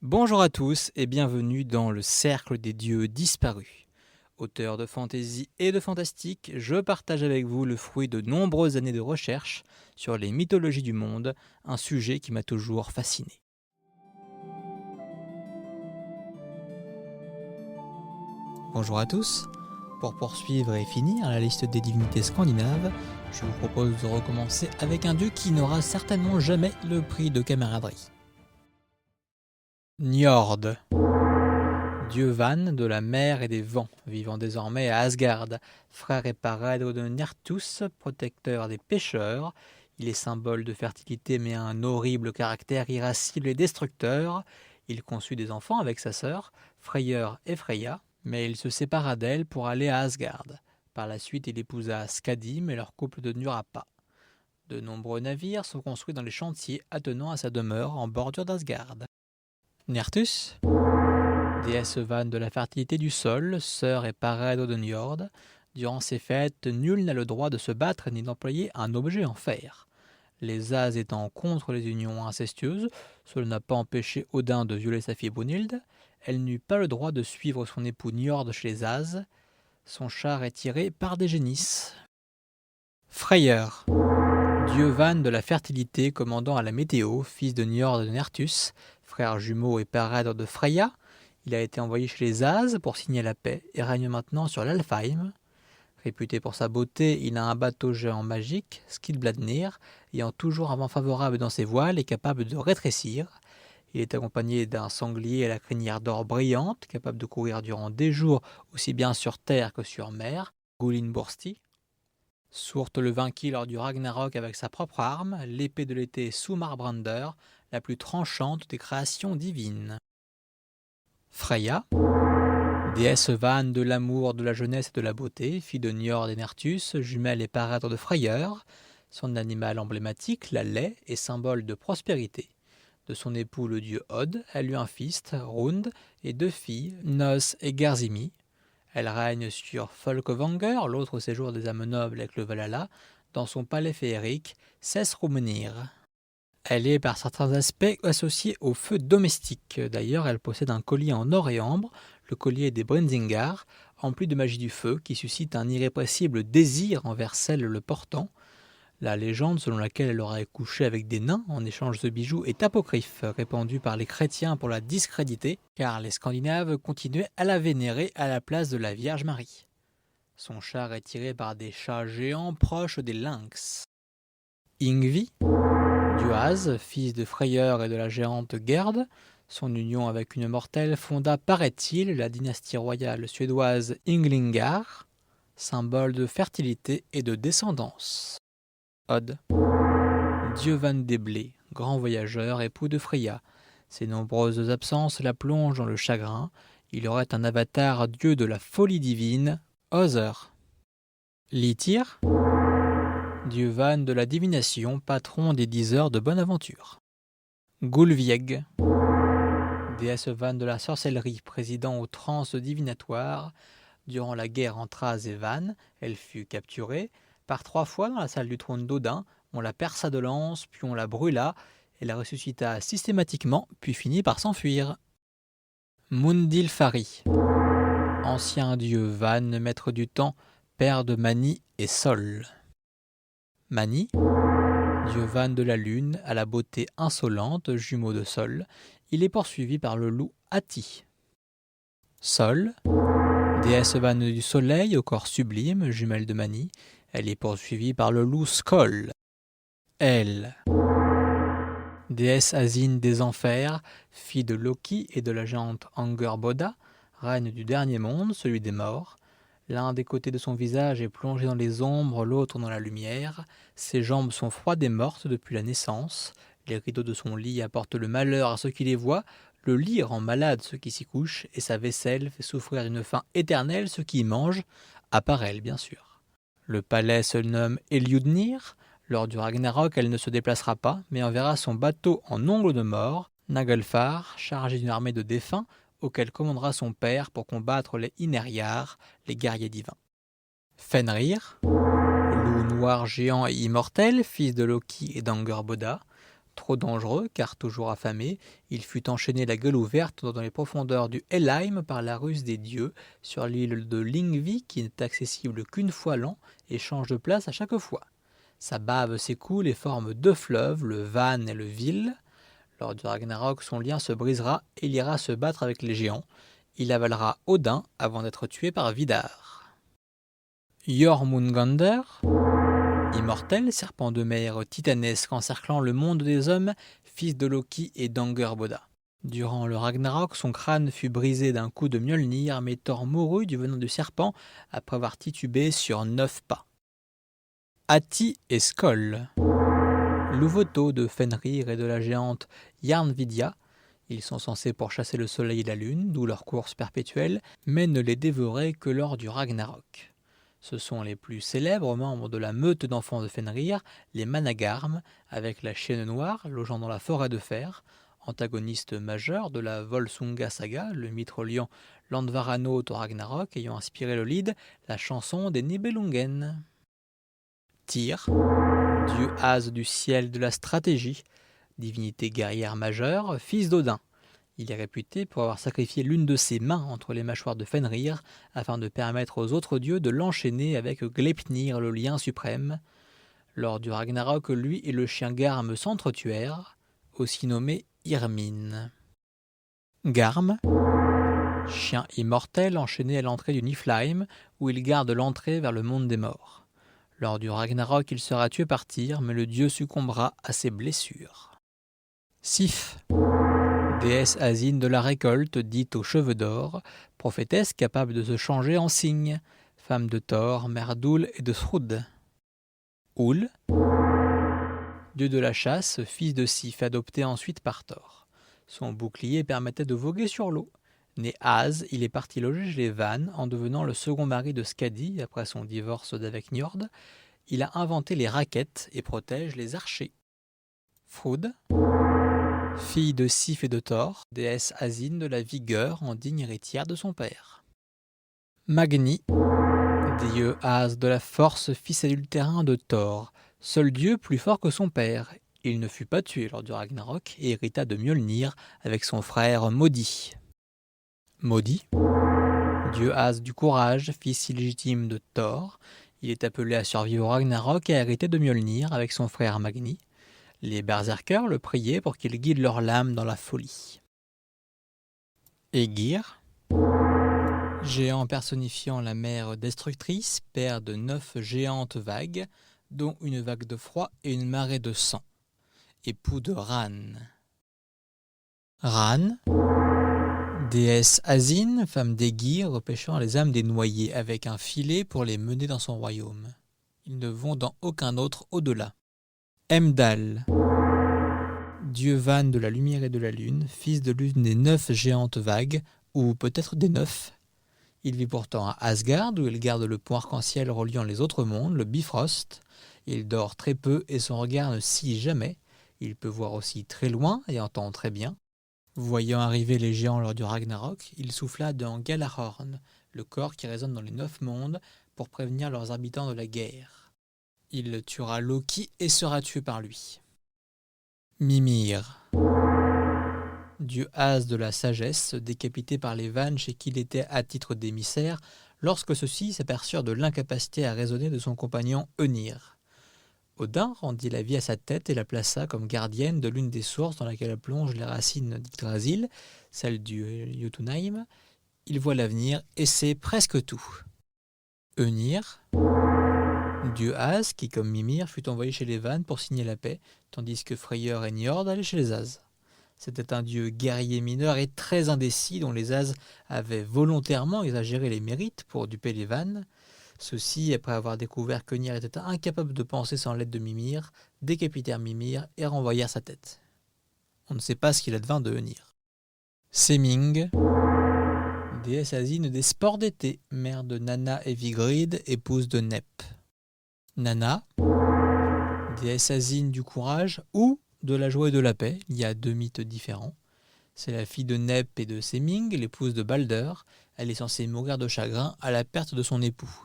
Bonjour à tous et bienvenue dans le Cercle des Dieux Disparus. Auteur de fantaisie et de fantastique, je partage avec vous le fruit de nombreuses années de recherche sur les mythologies du monde, un sujet qui m'a toujours fasciné. Bonjour à tous. Pour poursuivre et finir la liste des divinités scandinaves, je vous propose de recommencer avec un dieu qui n'aura certainement jamais le prix de camaraderie. Njord, dieu Van de la mer et des vents, vivant désormais à Asgard, frère et parrain de Nertus, protecteur des pêcheurs. Il est symbole de fertilité mais a un horrible caractère irascible et destructeur. Il conçut des enfants avec sa sœur, Freyr et Freya, mais il se sépara d'elle pour aller à Asgard. Par la suite, il épousa Skadi, mais leur couple ne dura pas. De nombreux navires sont construits dans les chantiers attenant à sa demeure en bordure d'Asgard. Nertus, déesse vanne de la fertilité du sol, sœur et parraine de Njord. Durant ces fêtes, nul n'a le droit de se battre ni d'employer un objet en fer. Les As étant contre les unions incestueuses, cela n'a pas empêché Odin de violer sa fille Brunhilde. Elle n'eut pas le droit de suivre son époux Njord chez les As. Son char est tiré par des génisses. Freyr, dieu vanne de la fertilité commandant à la météo, fils de Njord et de Nertus, frère jumeau et parrain de Freya. Il a été envoyé chez les As pour signer la paix et règne maintenant sur l'Alfheim. Réputé pour sa beauté, il a un bateau géant magique, Skidbladnir, ayant toujours un vent favorable dans ses voiles et capable de rétrécir. Il est accompagné d'un sanglier à la crinière d'or brillante, capable de courir durant des jours aussi bien sur terre que sur mer, Gulinbursti. Sourte le vainquit lors du Ragnarok avec sa propre arme, l'épée de l'été Sumarbrander, la plus tranchante des créations divines. Freya, déesse vanne de l'amour, de la jeunesse et de la beauté, fille de Njord et Nertus, jumelle et parrain de Freyr. Son animal emblématique, la laie, est symbole de prospérité. De son époux le dieu Od, elle eut un fils, Rund, et deux filles, Nos et Gerzimi. Elle règne sur Folkvanger, l'autre séjour des âmes nobles avec le Valhalla, dans son palais féerique, Sesrumnir. Elle est par certains aspects associée au feu domestique. D'ailleurs, elle possède un collier en or et ambre, le collier des Brenzingar, empli de magie du feu, qui suscite un irrépressible désir envers celle le portant. La légende selon laquelle elle aurait couché avec des nains en échange de bijoux est apocryphe, répandue par les chrétiens pour la discréditer, car les Scandinaves continuaient à la vénérer à la place de la Vierge Marie. Son char est tiré par des chats géants proches des lynx. Yngvi, dieu As, fils de Freyr et de la géante Gerd, son union avec une mortelle fonda, paraît-il, la dynastie royale suédoise Ynglingar, symbole de fertilité et de descendance. Od, dieu van des blés, grand voyageur, époux de Freya. Ses nombreuses absences la plongent dans le chagrin. Il aurait un avatar dieu de la folie divine, Other. Lityr, dieu van de la divination, patron des 10 heures de bonne aventure. Gulvieg, déesse van de la sorcellerie, présidant aux transes divinatoires. Durant la guerre entre Az et Van, elle fut capturée. Par 3 fois dans la salle du trône d'Odin, on la perça de lance, puis on la brûla, et la ressuscita systématiquement, puis finit par s'enfuir. Mundilfari, ancien dieu Van, maître du temps, père de Mani et Sol. Mani, dieu Van de la lune, à la beauté insolente, jumeau de Sol, il est poursuivi par le loup Ati. Sol, déesse vanne du soleil au corps sublime, jumelle de Mani, elle est poursuivie par le loup Skoll. Elle, déesse asine des enfers, fille de Loki et de la géante Angerboda, reine du dernier monde, celui des morts. L'un des côtés de son visage est plongé dans les ombres, l'autre dans la lumière. Ses jambes sont froides et mortes depuis la naissance. Les rideaux de son lit apportent le malheur à ceux qui les voient. Le lit rend malade ceux qui s'y couchent, et sa vaisselle fait souffrir d'une faim éternelle ceux qui y mangent, à part elle, bien sûr. Le palais se nomme Eliudnir. Lors du Ragnarok, elle ne se déplacera pas, mais enverra son bateau en ongle de mort, Naglfar, chargé d'une armée de défunts, auquel commandera son père pour combattre les Ineriar, les guerriers divins. Fenrir, loup noir géant et immortel, fils de Loki et d'Angerboda, Trop dangereux, car toujours affamé, il fut enchaîné la gueule ouverte dans les profondeurs du Helheim par la ruse des dieux, sur l'île de Lyngvi qui n'est accessible qu'une fois l'an et change de place à chaque fois. Sa bave s'écoule et forme deux fleuves, le Van et le Vil. Lors du Ragnarok, son lien se brisera et il ira se battre avec les géants. Il avalera Odin avant d'être tué par Vidar. Jormungandr, immortel, serpent de mer titanesque encerclant le monde des hommes, fils de Loki et d'Angerboda. Durant le Ragnarok, son crâne fut brisé d'un coup de Mjolnir, mais Thor mourut du venin du serpent après avoir titubé sur 9 pas. Ati et Skoll, louveteaux de Fenrir et de la géante Jarnvidya. Ils sont censés pourchasser le soleil et la lune, d'où leur course perpétuelle, mais ne les dévorer que lors du Ragnarok. Ce sont les plus célèbres membres de la meute d'enfants de Fenrir, les Managarm, avec la chienne noire logeant dans la forêt de fer, antagoniste majeur de la Volsunga saga, le mythe reliant Landvarano au Ragnarok ayant inspiré le lead, la chanson des Nibelungen. Tyr, dieu As du ciel de la stratégie, divinité guerrière majeure, fils d'Odin. Il est réputé pour avoir sacrifié l'une de ses mains entre les mâchoires de Fenrir afin de permettre aux autres dieux de l'enchaîner avec Gleipnir, le lien suprême. Lors du Ragnarok, lui et le chien Garm s'entretuèrent, aussi nommé Irmine. Garm, chien immortel enchaîné à l'entrée du Niflheim, où il garde l'entrée vers le monde des morts. Lors du Ragnarok, il sera tué par Tyr, mais le dieu succombera à ses blessures. Sif, déesse asine de la récolte, dite aux cheveux d'or, prophétesse capable de se changer en cygne, femme de Thor, mère d'Ul et de Thrud. Ul, dieu de la chasse, fils de Sif, adopté ensuite par Thor. Son bouclier permettait de voguer sur l'eau. Né As, il est parti loger chez les Vannes en devenant le second mari de Skadi après son divorce d'avec Njord. Il a inventé les raquettes et protège les archers. Thrud, fille de Sif et de Thor, déesse asine de la vigueur en digne héritière de son père. Magni, dieu As de la force, fils adultérin de Thor, seul dieu plus fort que son père. Il ne fut pas tué lors du Ragnarok et hérita de Mjolnir avec son frère Modi. Modi, dieu As du courage, fils illégitime de Thor, il est appelé à survivre au Ragnarok et à hériter de Mjolnir avec son frère Magni. Les berserkers le priaient pour qu'il guide leur lame dans la folie. Aegir, géant personnifiant la mer destructrice, père de 9 géantes vagues, dont une vague de froid et une marée de sang. Époux de Ran. Ran, déesse asine, femme d'Aegir, repêchant les âmes des noyés avec un filet pour les mener dans son royaume. Ils ne vont dans aucun autre au-delà. Heimdall, dieu Van de la lumière et de la lune, fils de l'une des 9 géantes vagues, ou peut-être des 9. Il vit pourtant à Asgard, où il garde le pont arc-en-ciel reliant les autres mondes, le Bifrost. Il dort très peu et son regard ne scie jamais. Il peut voir aussi très loin et entend très bien. Voyant arriver les géants lors du Ragnarok, il souffla dans Galahorn, le corps qui résonne dans les 9 mondes, pour prévenir leurs habitants de la guerre. Il tuera Loki et sera tué par lui. Mimir, dieu As de la sagesse, décapité par les Vannes chez qui il était à titre d'émissaire, lorsque ceux-ci s'aperçurent de l'incapacité à raisonner de son compagnon Önir. Odin rendit la vie à sa tête et la plaça comme gardienne de l'une des sources dans laquelle plongent les racines d'Yggdrasil, celle du Jotunheim. Il voit l'avenir et sait presque tout. Önir, dieu As qui, comme Mimir, fut envoyé chez les Vannes pour signer la paix, tandis que Freyr et Njord allaient chez les As. C'était un dieu guerrier mineur et très indécis dont les As avaient volontairement exagéré les mérites pour duper les Vannes. Ceux-ci, après avoir découvert qu'Önir était incapable de penser sans l'aide de Mimir, décapitèrent Mimir et renvoyèrent sa tête. On ne sait pas ce qu'il advint de Önir. Seming, déesse asine des sports d'été, mère de Nanna et Vigrid, épouse de Nep. Nanna, déesse asine du courage ou de la joie et de la paix, il y a 2 mythes différents. C'est la fille de Nep et de Seming, l'épouse de Balder. Elle est censée mourir de chagrin à la perte de son époux.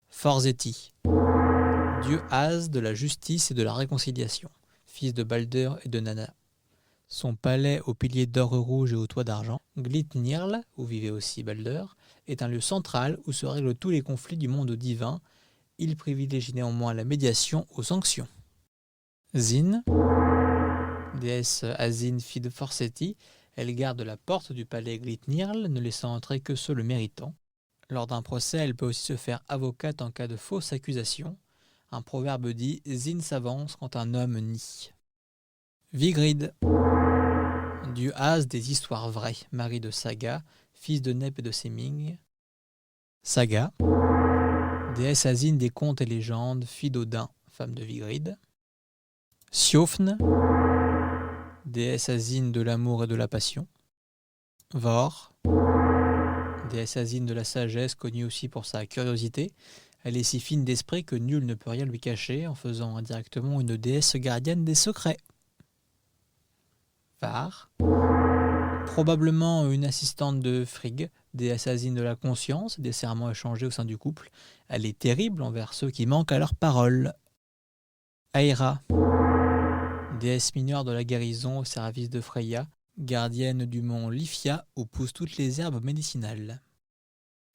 Forseti, dieu As de la justice et de la réconciliation, fils de Balder et de Nanna. Son palais aux piliers d'or rouge et aux toits d'argent, Glitnirl, où vivait aussi Balder, est un lieu central où se règlent tous les conflits du monde divin. Il privilégie néanmoins la médiation aux sanctions. Zin, déesse Azin, fille de Forseti, elle garde la porte du palais Glitnirl, ne laissant entrer que ceux le méritant. Lors d'un procès, elle peut aussi se faire avocate en cas de fausse accusation. Un proverbe dit « Zin s'avance quand un homme nie ». Vigrid, dieu As des histoires vraies, mari de Saga, fils de Nep et de Seming. Saga, déesse Azine des contes et légendes, fille d'Odin, femme de Vigrid. Siofn, déesse Azine de l'amour et de la passion. Vor, déesse Azine de la sagesse, connue aussi pour sa curiosité. Elle est si fine d'esprit que nul ne peut rien lui cacher, en faisant indirectement une déesse gardienne des secrets. Var, probablement une assistante de Frigg, déesse Azine de la conscience, des serments échangés au sein du couple. Elle est terrible envers ceux qui manquent à leur parole. Aera, déesse mineure de la guérison au service de Freya, gardienne du mont Lifia où poussent toutes les herbes médicinales.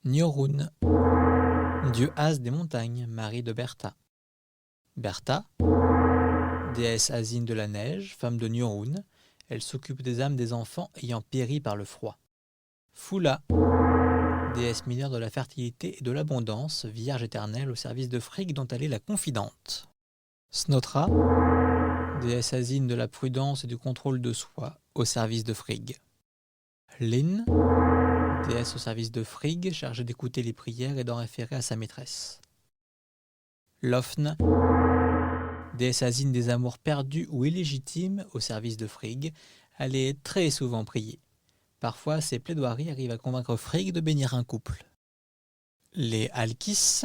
Njorun, dieu As des montagnes, mari de Bertha. Bertha, déesse Azine de la neige, femme de Njorun. Elle s'occupe des âmes des enfants ayant péri par le froid. Fula, déesse mineure de la fertilité et de l'abondance, vierge éternelle au service de Frigg dont elle est la confidente. Snotra, déesse Azine de la prudence et du contrôle de soi, au service de Frigg. Lyn, déesse au service de Frigg, chargée d'écouter les prières et d'en référer à sa maîtresse. Lofn, déesse Azine des amours perdus ou illégitimes au service de Frigg, elle est très souvent priée. Parfois, ses plaidoiries arrivent à convaincre Frigg de bénir un couple. Les Alkis,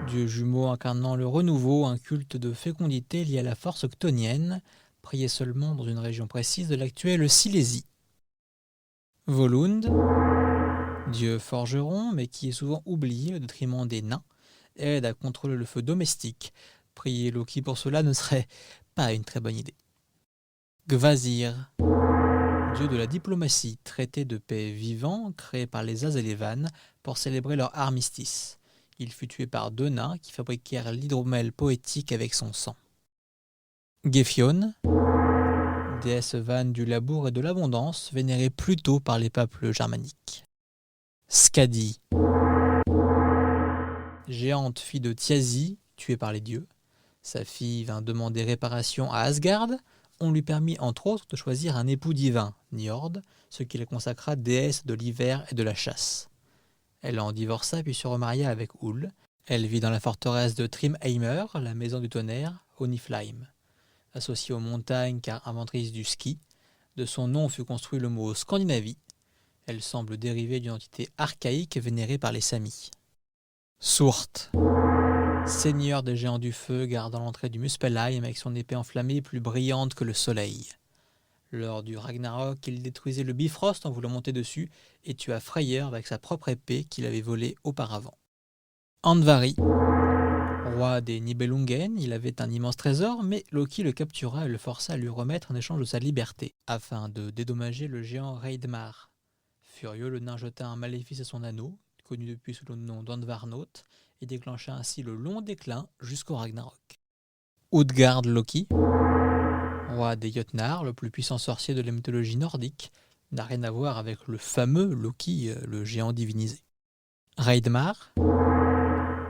dieux jumeaux incarnant le renouveau, un culte de fécondité lié à la force chtonienne, prié seulement dans une région précise de l'actuelle Silésie. Volund, dieu forgeron, mais qui est souvent oublié au détriment des nains, aide à contrôler le feu domestique. Prier Loki pour cela ne serait pas une très bonne idée. Gvasir, dieu de la diplomatie, traité de paix vivant, créé par les As et les Vannes pour célébrer leur armistice. Il fut tué par deux nains qui fabriquèrent l'hydromel poétique avec son sang. Gefjon, déesse vanne du labour et de l'abondance, vénérée plus tôt par les peuples germaniques. Skadi, géante fille de Thiazi, tuée par les dieux. Sa fille vint demander réparation à Asgard. On lui permit entre autres de choisir un époux divin, Njord, ce qui la consacra déesse de l'hiver et de la chasse. Elle en divorça puis se remaria avec Ul. Elle vit dans la forteresse de Trimheimer, la maison du tonnerre, au Niflheim. Associée aux montagnes car inventrice du ski, de son nom fut construit le mot Scandinavie. Elle semble dériver d'une entité archaïque vénérée par les Samis. Surt, seigneur des géants du feu, gardant l'entrée du Muspelheim avec son épée enflammée plus brillante que le soleil. Lors du Ragnarok, il détruisait le Bifrost en voulant monter dessus et tua Freyr avec sa propre épée qu'il avait volée auparavant. Andvari, roi des Nibelungen, il avait un immense trésor, mais Loki le captura et le força à lui remettre en échange de sa liberté, afin de dédommager le géant Reidmar. Furieux, le nain jeta un maléfice à son anneau, connu depuis sous le nom d'Andvarnot, et déclencha ainsi le long déclin jusqu'au Ragnarok. Utgard Loki, roi des Jötnar, le plus puissant sorcier de la mythologie nordique, n'a rien à voir avec le fameux Loki, le géant divinisé. Reidmar,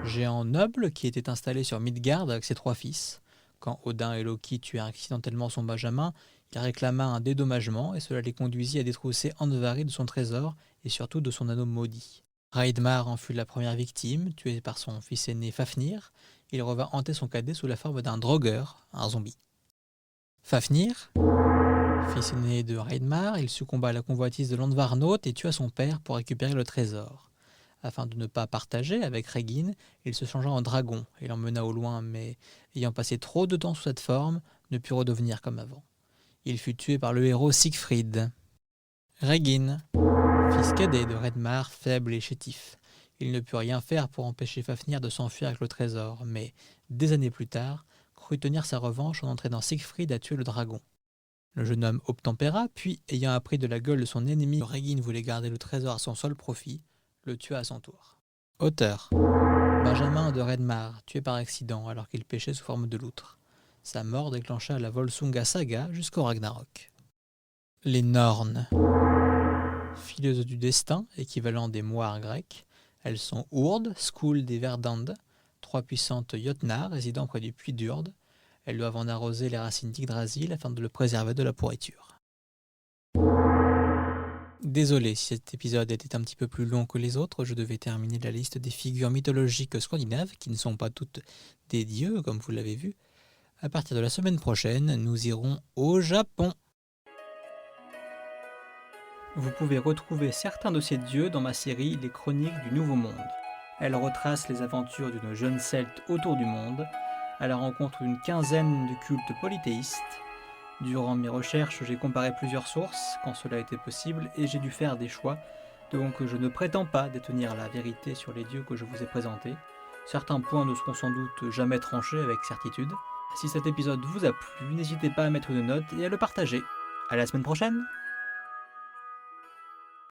géant noble qui était installé sur Midgard avec ses trois fils. Quand Odin et Loki tuèrent accidentellement son benjamin, il réclama un dédommagement et cela les conduisit à détrousser Andvari de son trésor et surtout de son anneau maudit. Reidmar en fut la première victime, tué par son fils aîné Fafnir. Il revint hanter son cadet sous la forme d'un Draugr, un zombie. Fafnir, fils aîné de Reidmar, il succomba à la convoitise de Landvarnot et tua son père pour récupérer le trésor. Afin de ne pas partager avec Regin, il se changea en dragon et l'emmena au loin, mais ayant passé trop de temps sous cette forme, ne put redevenir comme avant. Il fut tué par le héros Siegfried. Regin, fils cadet de Reidmar, faible et chétif. Il ne put rien faire pour empêcher Fafnir de s'enfuir avec le trésor, mais des années plus tard, crut tenir sa revanche en entraînant Siegfried à tuer le dragon. Le jeune homme obtempéra, puis, ayant appris de la gueule de son ennemi que Regin voulait garder le trésor à son seul profit, le tua à son tour. Auteur Benjamin de Redmar, tué par accident alors qu'il pêchait sous forme de loutre. Sa mort déclencha la Volsunga saga jusqu'au Ragnarok. Les Nornes. Fileuses du destin, équivalent des moires grecques, elles sont Urd, Skuld et Verdande, 3 puissantes Jotnar résidant près du puits d'Urd. Elles doivent en arroser les racines d'Yggdrasil afin de le préserver de la pourriture. Désolé si cet épisode était un petit peu plus long que les autres, je devais terminer la liste des figures mythologiques scandinaves, qui ne sont pas toutes des dieux, comme vous l'avez vu. À partir de la semaine prochaine, nous irons au Japon. Vous pouvez retrouver certains de ces dieux dans ma série Les Chroniques du Nouveau Monde. Elle retrace les aventures d'une jeune celte autour du monde, à la rencontre d'une quinzaine de cultes polythéistes. Durant mes recherches, j'ai comparé plusieurs sources, quand cela était possible, et j'ai dû faire des choix, donc je ne prétends pas détenir la vérité sur les dieux que je vous ai présentés. Certains points ne seront sans doute jamais tranchés avec certitude. Si cet épisode vous a plu, n'hésitez pas à mettre une note et à le partager. À la semaine prochaine!